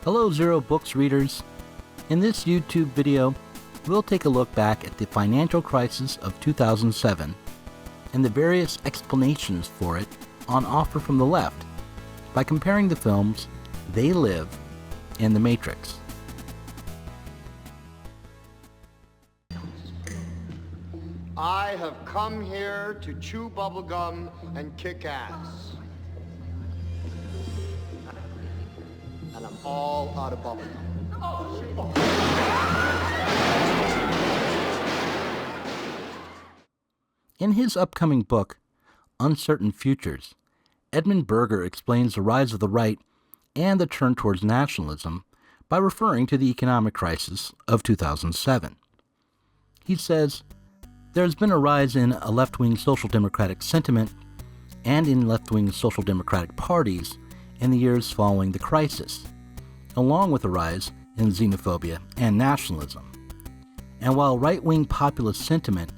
Hello Zero Books readers. In this YouTube video, we'll take a look back at the financial crisis of 2007 and the various explanations for it on offer from the left by comparing the films They Live and The Matrix. I have come here to chew bubblegum and kick ass. And I'm all out of bubblegum. In his upcoming book, Uncertain Futures, Edmund Berger explains the rise of the right and the turn towards nationalism by referring to the economic crisis of 2007. He says, there has been a rise in a left-wing social democratic sentiment and in left-wing social democratic parties in the years following the crisis, along with a rise in xenophobia and nationalism. And while right-wing populist sentiment,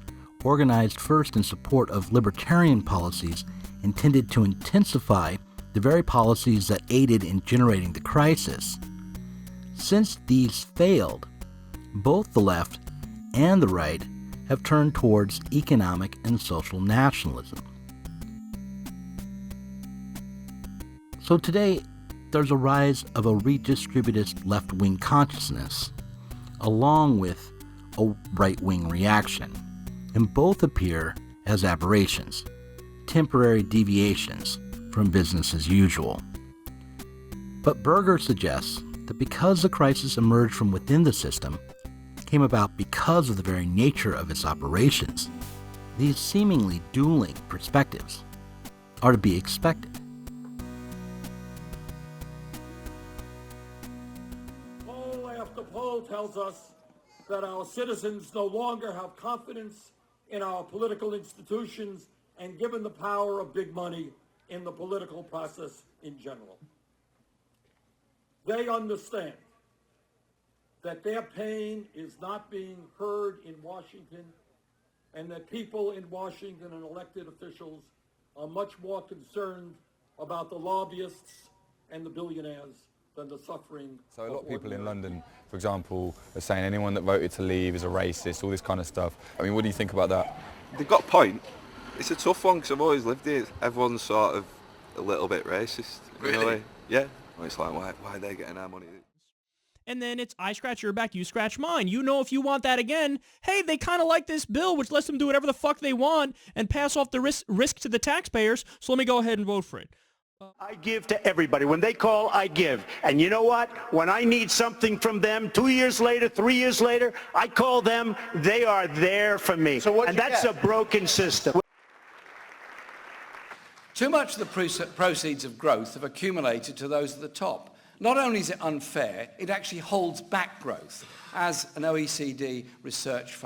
organized first in support of libertarian policies intended to intensify the very policies that aided in generating the crisis, since these failed, both the left and the right have turned towards economic and social nationalism. So today, there's a rise of a redistributist left-wing consciousness, along with a right-wing reaction, and both appear as aberrations, temporary deviations from business as usual. But Berger suggests that because the crisis emerged from within the system, came about because of the very nature of its operations, these seemingly dueling perspectives are to be expected. Poll after poll tells us that our citizens no longer have confidence in our political institutions and given the power of big money in the political process in general. They understand that their pain is not being heard in Washington, and that people in Washington and elected officials are much more concerned about the lobbyists and the billionaires than the suffering. So a lot of people in London, for example, are saying anyone that voted to leave is a racist, all this kind of stuff. I mean, what do you think about that? They've got a point. It's a tough one because I've always lived here. Everyone's sort of a little bit racist. Really? Yeah. Well, it's like, why are they getting our money? And then it's I scratch your back, you scratch mine. You know if you want that again, hey, they kind of like this bill, which lets them do whatever the fuck they want and pass off the risk to the taxpayers, so let me go ahead and vote for it. I give to everybody. When they call, I give. And you know what? When I need something from them, 2 years later, 3 years later, I call them. They are there for me. So and that's a broken system. Too much of the proceeds of growth have accumulated to those at the top. Not only is it unfair, it actually holds back growth, as an OECD research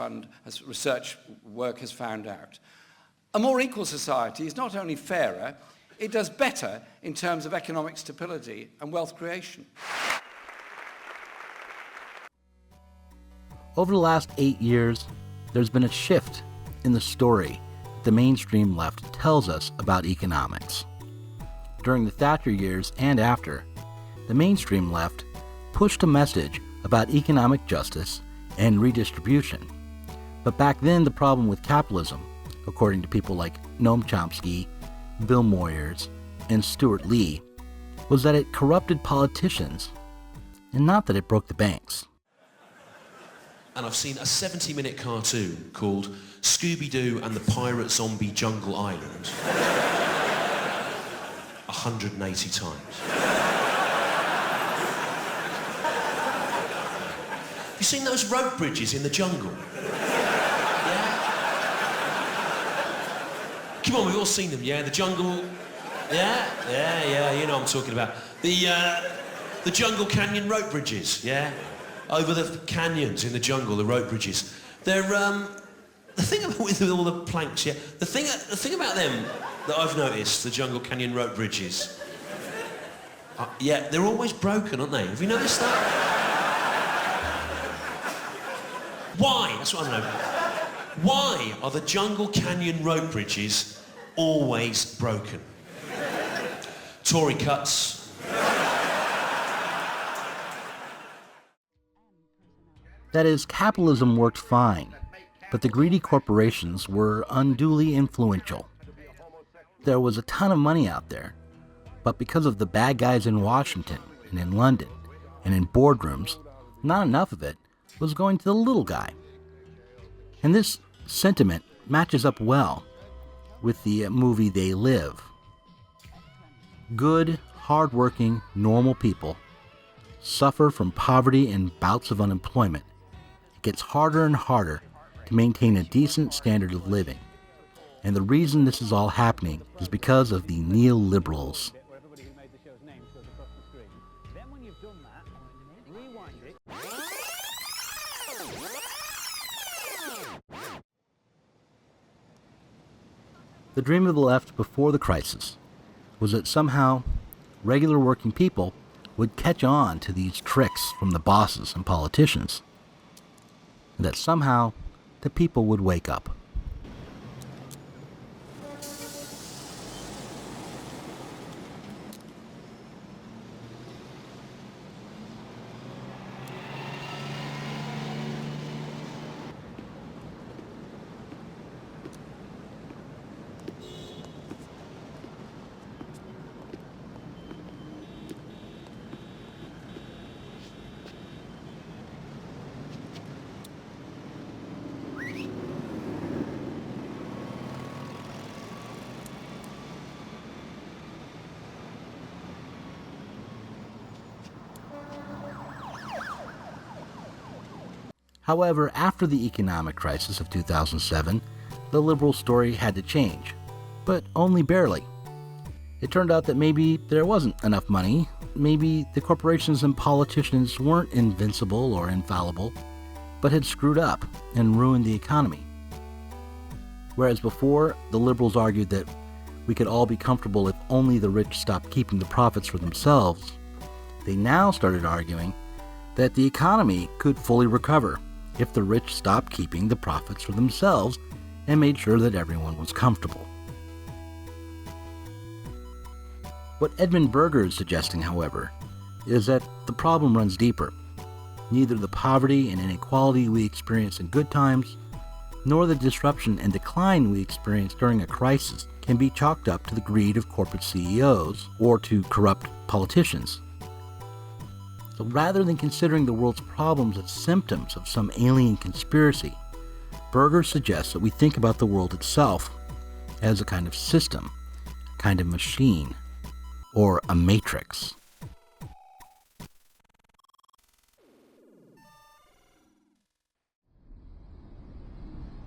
work has found out. A more equal society is not only fairer, it does better in terms of economic stability and wealth creation. Over the last 8 years, there's been a shift in the story the mainstream left tells us about economics. During the Thatcher years and after, the mainstream left pushed a message about economic justice and redistribution. But back then, the problem with capitalism, according to people like Noam Chomsky, Bill Moyers, and Stuart Lee, was that it corrupted politicians, and not that it broke the banks. And I've seen a 70-minute cartoon called Scooby-Doo and the Pirate Zombie Jungle Island 180 times. Have you seen those rope bridges in the jungle? Yeah? Come on, we've all seen them, yeah? The jungle... Yeah, you know what I'm talking about. The Jungle Canyon rope bridges, yeah? Over the canyons in the jungle, the rope bridges. They're, the thing about with all the planks, yeah? The thing about them that I've noticed, the Jungle Canyon rope bridges, yeah, they're always broken, aren't they? Have you noticed that? Why? That's what I know. Why are the Jungle Canyon rope bridges always broken? Tory cuts. That is, capitalism worked fine, but the greedy corporations were unduly influential. There was a ton of money out there, but because of the bad guys in Washington and in London and in boardrooms, not enough of it was going to the little guy. And this sentiment matches up well with the movie They Live. Good, hard-working, normal people suffer from poverty and bouts of unemployment. It gets harder and harder to maintain a decent standard of living. And the reason this is all happening is because of the neoliberals. The dream of the left before the crisis was that somehow regular working people would catch on to these tricks from the bosses and politicians, and that somehow the people would wake up. However, after the economic crisis of 2007, the liberal story had to change, but only barely. It turned out that maybe there wasn't enough money, maybe the corporations and politicians weren't invincible or infallible, but had screwed up and ruined the economy. Whereas before, the liberals argued that we could all be comfortable if only the rich stopped keeping the profits for themselves, they now started arguing that the economy could fully recover if the rich stopped keeping the profits for themselves and made sure that everyone was comfortable. What Edmund Berger is suggesting, however, is that the problem runs deeper. Neither the poverty and inequality we experience in good times, nor the disruption and decline we experience during a crisis can be chalked up to the greed of corporate CEOs or to corrupt politicians. So rather than considering the world's problems as symptoms of some alien conspiracy, Berger suggests that we think about the world itself as a kind of system, a kind of machine, or a matrix.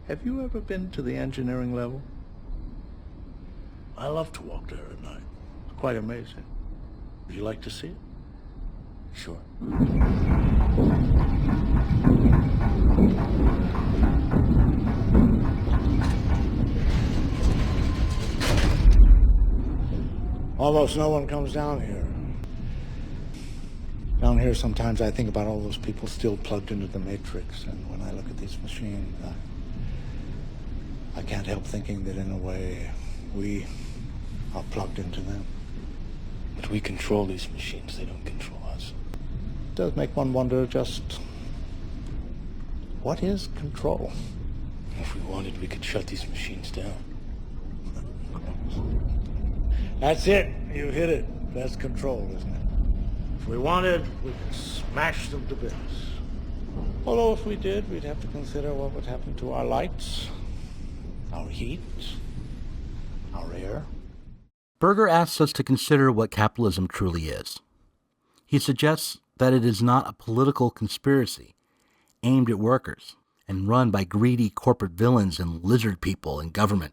Have you ever been to the engineering level? I love to walk there at night. It's quite amazing. Would you like to see it? Sure. Almost no one comes down here. Down here sometimes I think about all those people still plugged into the matrix, and when I look at these machines, I can't help thinking that in a way we are plugged into them. But we control these machines, they don't control us. It does make one wonder just what is control? If we wanted, we could shut these machines down. That's it. You hit it. That's control, isn't it? If we wanted, we could smash them to bits. Although if we did, we'd have to consider what would happen to our lights, our heat, our air. Berger asks us to consider what capitalism truly is. He suggests that it is not a political conspiracy aimed at workers and run by greedy corporate villains and lizard people in government,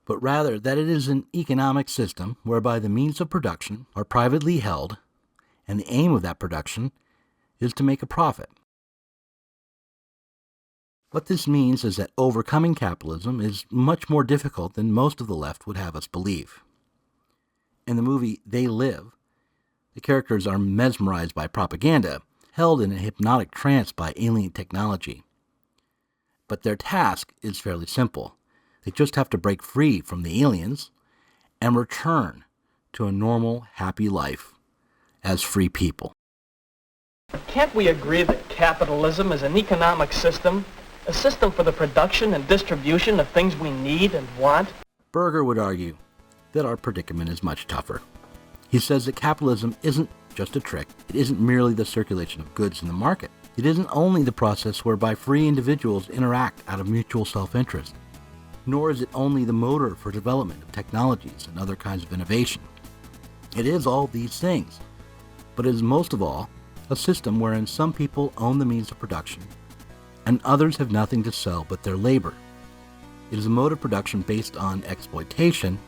but rather that it is an economic system whereby the means of production are privately held, and the aim of that production is to make a profit. What this means is that overcoming capitalism is much more difficult than most of the left would have us believe. In the movie They Live, the characters are mesmerized by propaganda, held in a hypnotic trance by alien technology. But their task is fairly simple. They just have to break free from the aliens and return to a normal, happy life as free people. Can't we agree that capitalism is an economic system, a system for the production and distribution of things we need and want? Berger would argue that our predicament is much tougher. He says that capitalism isn't just a trick. It isn't merely the circulation of goods in the market. It isn't only the process whereby free individuals interact out of mutual self-interest. Nor is it only the motor for development of technologies and other kinds of innovation. It is all these things, but it is most of all a system wherein some people own the means of production and others have nothing to sell but their labor. It is a mode of production based on exploitation,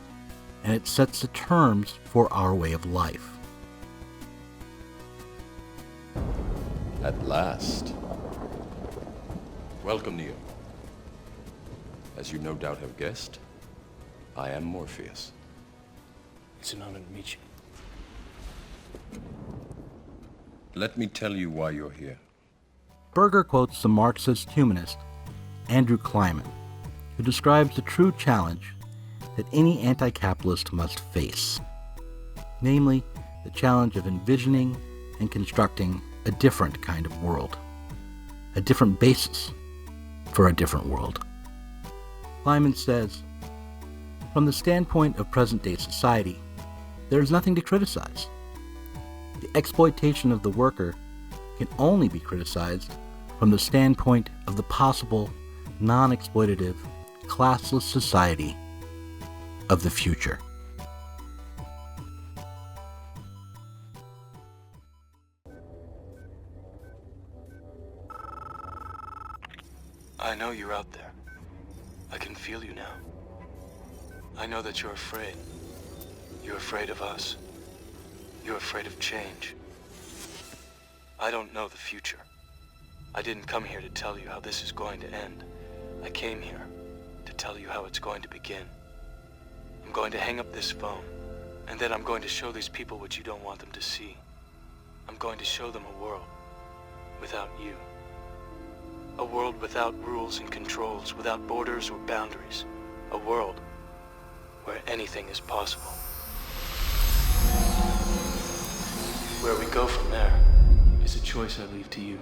and it sets the terms for our way of life. At last. Welcome, Neo. As you no doubt have guessed, I am Morpheus. It's an honor to meet you. Let me tell you why you're here. Berger quotes the Marxist humanist Andrew Kleiman, who describes the true challenge that any anti-capitalist must face, namely the challenge of envisioning and constructing a different kind of world, a different basis for a different world. Kleiman says, from the standpoint of present-day society, there is nothing to criticize. The exploitation of the worker can only be criticized from the standpoint of the possible, non-exploitative, classless society of the future. I know you're out there. I can feel you now. I know that you're afraid. You're afraid of us. You're afraid of change. I don't know the future. I didn't come here to tell you how this is going to end. I came here to tell you how it's going to begin. I'm going to hang up this phone, and then I'm going to show these people what you don't want them to see. I'm going to show them a world without you. A world without rules and controls, without borders or boundaries. A world where anything is possible. Where we go from there is a choice I leave to you.